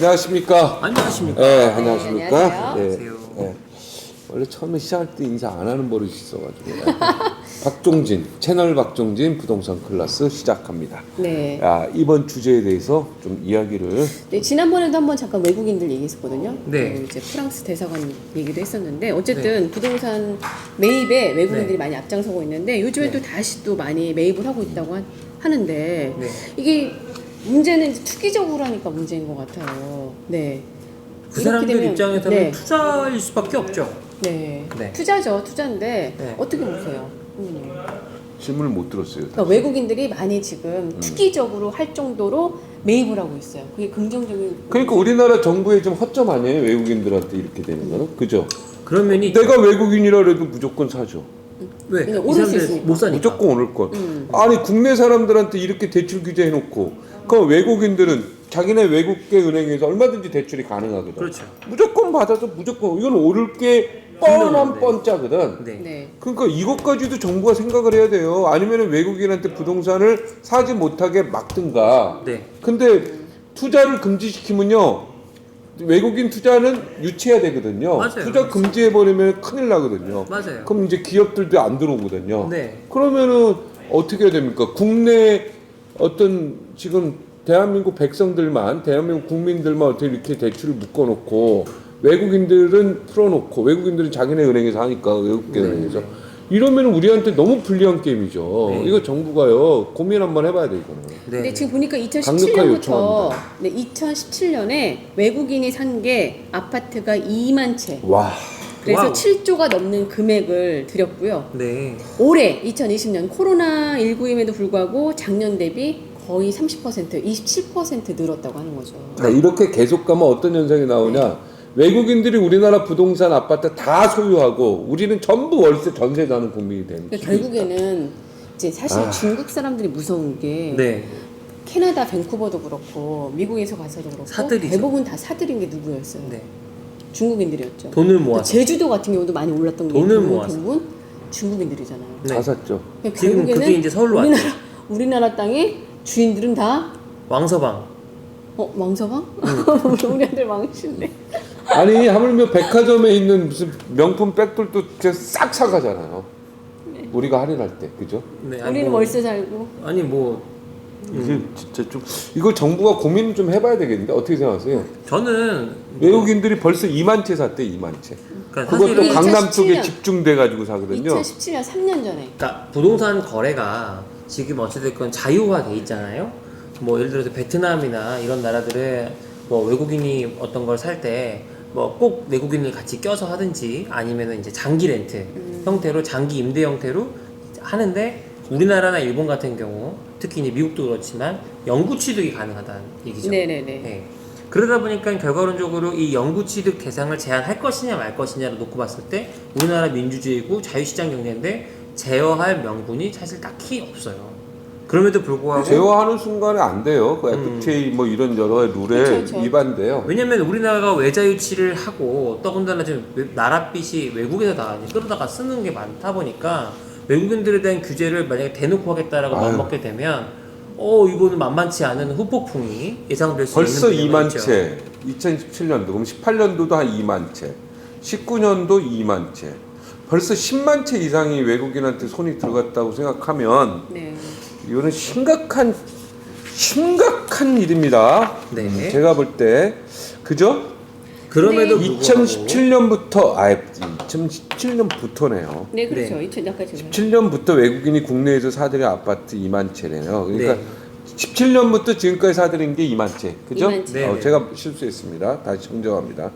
안녕하십니까. 안녕하십니까. 네, 안녕하십니까. 안녕하세요. 네. 원래 처음에 시작할 때 인사 안 하는 버릇이 있어가지고. 박종진, 채널 박종진 부동산 클래스 시작합니다. 네. 이번 주제에 대해서 좀 이야기를. 네, 지난번에도 한번 잠깐 외국인들 얘기했었거든요. 네. 이제 프랑스 대사관 얘기도 했었는데 어쨌든 부동산 매입에 외국인들이 많이 앞장서고 있는데 요즘에 또 다시 또 많이 매입을 하고 있다고 하는데 이게 문제는 이제 투기적으로 하니까 문제인 것 같아요. 네. 그 이렇게 사람들 되면, 입장에서는 네. 투자일 수밖에 없죠. 네. 네. 투자죠, 투자인데 네. 어떻게 보세요, 선생님? 질문을 못 들었어요. 그러니까 외국인들이 많이 지금 투기적으로 할 정도로 매입을 하고 있어요. 그게 긍정적인. 그러니까 우리나라 정부의 좀 허점 아니에요? 외국인들한테 이렇게 되는 거는? 그죠? 그런 면이 내가 외국인이라 해도 무조건 사죠. 왜? 그냥 이 오를 수 사람들 있으니까. 못 사니까. 무조건 오를 것. 아니 국내 사람들한테 이렇게 대출 규제 해놓고 그 외국인들은 자기네 외국계 은행에서 얼마든지 대출이 가능하거든. 그렇죠. 무조건 받아서 무조건 이건 오를 게 뻔한 네. 뻔짜거든. 네. 네. 그러니까 이것까지도 정부가 생각을 해야 돼요. 아니면 외국인한테 부동산을 사지 못하게 막든가. 네. 근데 투자를 금지시키면요. 외국인 투자는 유치해야 되거든요. 맞아요. 투자 금지해버리면 큰일 나거든요. 맞아요. 그럼 이제 기업들도 안 들어오거든요. 네. 그러면은 어떻게 해야 됩니까? 국내 어떤 지금 대한민국 백성들만, 대한민국 국민들만 어떻게 이렇게 대출을 묶어놓고 외국인들은 풀어놓고 외국인들은 자기네 은행에서 하니까 외국계 은행에서 이러면 우리한테 너무 불리한 게임이죠. 네. 이거 정부가요 고민 한번 해봐야 돼 이거는. 네. 근데 지금 보니까 강력하게 2017년부터 요청합니다. 네, 2017년에 외국인이 산 게 아파트가 2만 채. 와. 그래서 와우. 7조가 넘는 금액을 들였고요. 네. 올해 2020년 코로나 19임에도 불구하고 작년 대비 거의 30%, 27% 늘었다고 하는 거죠. 이렇게 계속 가면 어떤 현상이 나오냐? 외국인들이 우리나라 부동산 아파트 다 소유하고 우리는 전부 월세 전세 자는 국민이 되는 그러니까 결국에는 이제 사실 중국 사람들이 무서운 게 네. 캐나다 밴쿠버도 그렇고 미국에서 가서도 그렇고 사들이죠. 대부분 다 사들인 게 누구였어요? 네. 중국인들이었죠. 돈을 그러니까 모아서. 제주도 같은 경우도 많이 올랐던 게 돈을 모아서. 대부분 중국인들이잖아요. 네. 다 샀죠. 그러니까 지금 결국에는 그게 이제 서울로 우리나라 땅의 주인들은 다 왕서방. 왕서방? 우리 아들 망실래. 아니 하물며 백화점에 있는 무슨 명품 백들도 싹 사가잖아요. 우리가 할인할 때 그죠? 네. 아니, 우리는 뭐, 월세 살고. 아니 뭐 이게 진짜 좀 이거 정부가 고민 좀 해봐야 되겠는데 어떻게 생각하세요? 저는 외국인들이 벌써 2만 채 샀대 2만 채. 그러니까 그것도 사실은 강남 쪽에 2017년. 집중돼 가지고 사거든요. 2017년 3년 전에. 그러니까 부동산 거래가 지금 어찌됐건 자유화돼 있잖아요. 뭐 예를 들어서 베트남이나 이런 나라들은 뭐 외국인이 어떤 걸 살 때 뭐 꼭 외국인을 같이 껴서 하든지 아니면은 이제 장기 렌트 형태로 장기 임대 형태로 하는데 우리나라나 일본 같은 경우 특히 이제 미국도 그렇지만 영구 취득이 가능하다는 얘기죠. 네네네. 네. 그러다 보니까 결과론적으로 이 영구 취득 대상을 제한할 것이냐 말 것이냐를 놓고 봤을 때 우리나라 민주주의고 자유시장 경제인데 제어할 명분이 사실 딱히 없어요. 그럼에도 불구하고 제어하는 순간에 안 돼요. 그 FTA 뭐 이런 여러 룰에 그쵸. 위반돼요. 왜냐면 우리나라가 외자 유치를 하고 더군다나 지금 나랏빚이 외국에서 다 이제 끌어다가 쓰는 게 많다 보니까 외국인들에 대한 규제를 만약에 대놓고 하겠다라고 맘먹게 되면 이거는 만만치 않은 후폭풍이 예상될 수 벌써 있는 2만 있죠. 채. 2017년도 그럼 18년도도 한 2만 채. 19년도 2만 채. 벌써 10만 채 이상이 외국인한테 손이 들어갔다고 생각하면 네. 이거는 심각한 일입니다. 네. 제가 볼 때 그죠? 그럼에도 네. 불구하고 2017년부터네요. 네, 그렇죠. 네. 17년부터 외국인이 국내에서 사들인 아파트 2만 채래요. 그러니까 네. 17년부터 지금까지 사들인 게 2만 채. 그죠? 2만 채. 네. 제가 실수했습니다. 다시 정정합니다.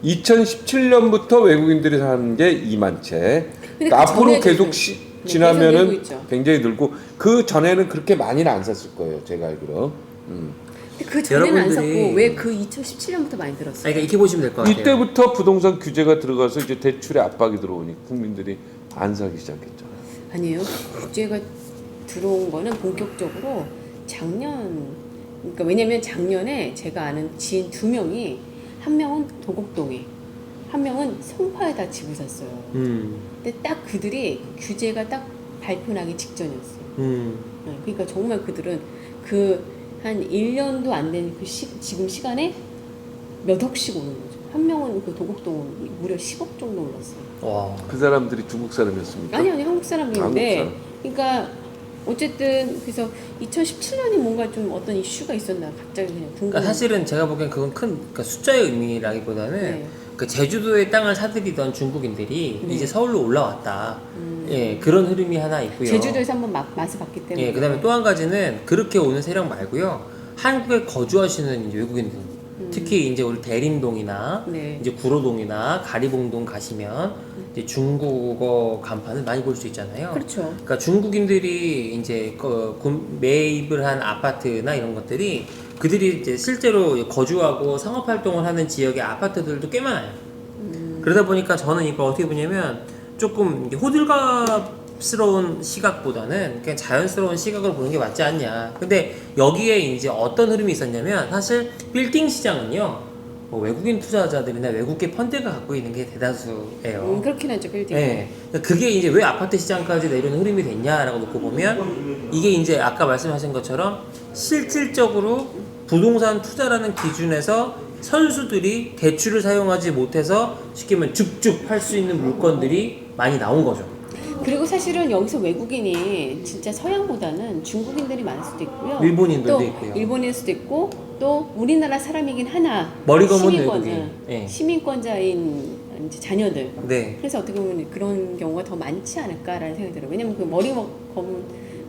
2017년부터 외국인들이 사는 게 2만 채. 근데 그러니까 그 앞으로 전에도 계속 늘고 지나면은 있죠. 굉장히 늘고 그 전에는 그렇게 많이는 안 샀을 거예요. 제가 알기로. 근데 그 전에는 안 여러분들이- 샀고 왜 그 2017년부터 많이 들었어요? 그러니까 이렇게 보시면 될 것 같아요. 이때부터 부동산 규제가 들어가서 이제 대출의 압박이 들어오니 국민들이 안 사기 시작했잖아요. 아니에요. 규제가 들어온 거는 본격적으로 작년. 그러니까 왜냐면 작년에 제가 아는 지인 2명이 한 명은 도곡동에, 한 명은 송파에다 집을 샀어요. 근데 딱 그들이 규제가 딱 발표나기 직전이었어요. 네, 그러니까 정말 그들은 그 한 1년도 안 된 그 지금 시간에 몇 억씩 오는 거죠. 한 명은 그 도곡동은 무려 10억 정도 올랐어요. 와. 그 사람들이 중국 사람이었습니까? 아니 한국 사람인데, 한국 그러니까 어쨌든 그래서 2017년이 뭔가 좀 어떤 이슈가 있었나 갑자기 그냥 궁금해. 그러니까 사실은 제가 보기엔 그건 큰 그러니까 숫자의 의미라기보다는 네. 그 제주도의 땅을 사들이던 중국인들이 네. 이제 서울로 올라왔다. 예, 그런 흐름이 하나 있고요. 제주도에서 한번 맛을 봤기 때문에. 예, 그다음에 또 한 가지는 그렇게 오는 세력 말고요. 한국에 거주하시는 이제 외국인들, 특히 이제 우리 대림동이나 네. 이제 구로동이나 가리봉동 가시면 이제 중국어 간판을 많이 볼 수 있잖아요. 그렇죠. 그러니까 중국인들이 이제 매입을 한 아파트나 이런 것들이 그들이 이제 실제로 거주하고 상업 활동을 하는 지역의 아파트들도 꽤 많아요. 그러다 보니까 저는 이걸 어떻게 보냐면 조금 이게 호들갑스러운 시각보다는 그냥 자연스러운 시각으로 보는 게 맞지 않냐. 근데 여기에 이제 어떤 흐름이 있었냐면 사실 빌딩 시장은요. 뭐 외국인 투자자들이나 외국계 펀드가 갖고 있는 게 대다수예요. 그렇긴 하죠, 빌딩. 네. 그게 이제 왜 아파트 시장까지 내려오는 흐름이 됐냐라고 놓고 보면 이게 이제 아까 말씀하신 것처럼 실질적으로 부동산 투자라는 기준에서 선수들이 대출을 사용하지 못해서 쉽게 말하면 줍줍 할 수 있는 물건들이 많이 나온 거죠. 그리고 사실은 여기서 외국인이 진짜 서양보다는 중국인들이 많을 수도 있고요. 일본인들도 또 있고요. 일본일 수도 있고 또 우리나라 사람이긴 하나 머리 검은 시민권, 외국인. 예. 시민권자인 이제 자녀들. 네. 그래서 어떻게 보면 그런 경우가 더 많지 않을까라는 생각이 들어요. 왜냐면 그 머리 검은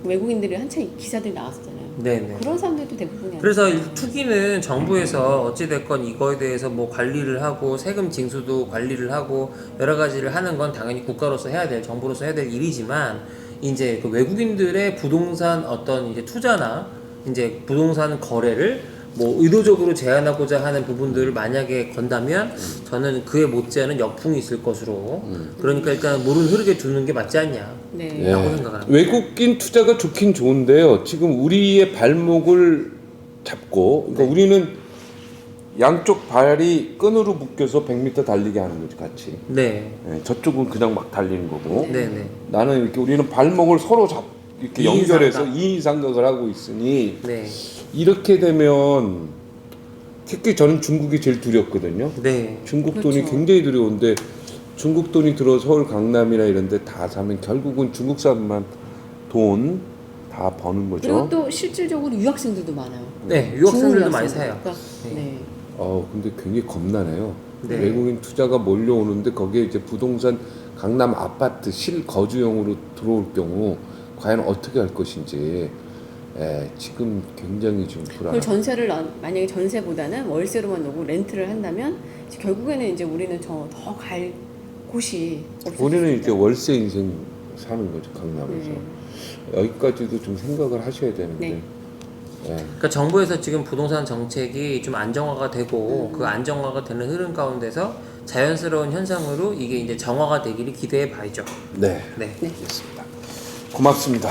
외국인들이 한참 기사들이 나왔었잖아요. 네네. 그런 사람들도 대부분이 그래서 이 투기는 정부에서 어찌됐건 이거에 대해서 뭐 관리를 하고 세금 징수도 관리를 하고 여러 가지를 하는 건 당연히 국가로서 해야 될, 정부로서 해야 될 일이지만 이제 그 외국인들의 부동산 어떤 이제 투자나 이제 부동산 거래를 뭐 의도적으로 제한하고자 하는 부분들을 만약에 건다면 저는 그에 못지않은 역풍이 있을 것으로 그러니까 일단 물은 흐르게 두는 게 맞지 않냐 네. 라고 생각합니다. 외국인 투자가 좋긴 좋은데요. 지금 우리의 발목을 잡고, 그러니까 우리는 양쪽 발이 끈으로 묶여서 100m 달리게 하는 거지, 같이. 네. 네, 저쪽은 그냥 막 달리는 거고. 네네. 나는 이렇게 우리는 발목을 서로 이렇게 이인삼각. 연결해서 이인삼각을 하고 있으니 네. 이렇게 되면 특히 저는 중국이 제일 두렵거든요. 네. 중국 돈이 그렇죠. 굉장히 두려운데 중국 돈이 들어 서울 강남이나 이런 데 다 사면 결국은 중국 사람만 돈 다 버는 거죠. 그리고 또 실질적으로 유학생들도 많아요. 네, 유학생들도 중국 많이 유학생들. 사요. 그러니까, 네. 근데 굉장히 겁나네요. 네. 외국인 투자가 몰려오는데 거기에 이제 부동산 강남 아파트 실거주용으로 들어올 경우 과연 어떻게 할 것인지 지금 굉장히 지금 그걸 불안해요. 전세를 만약에 전세보다는 월세로만 놓고 렌트를 한다면 이제 결국에는 이제 우리는 더 갈 곳이 없을 우리는 수 이제 있죠. 월세 인생 사는 거죠, 강남에서. 네. 여기까지도 좀 생각을 하셔야 되는데. 네. 그러니까 정부에서 지금 부동산 정책이 좀 안정화가 되고 그 안정화가 되는 흐름 가운데서 자연스러운 현상으로 이게 이제 정화가 되기를 기대해 봐야죠. 네. 네. 알겠습니다. 고맙습니다.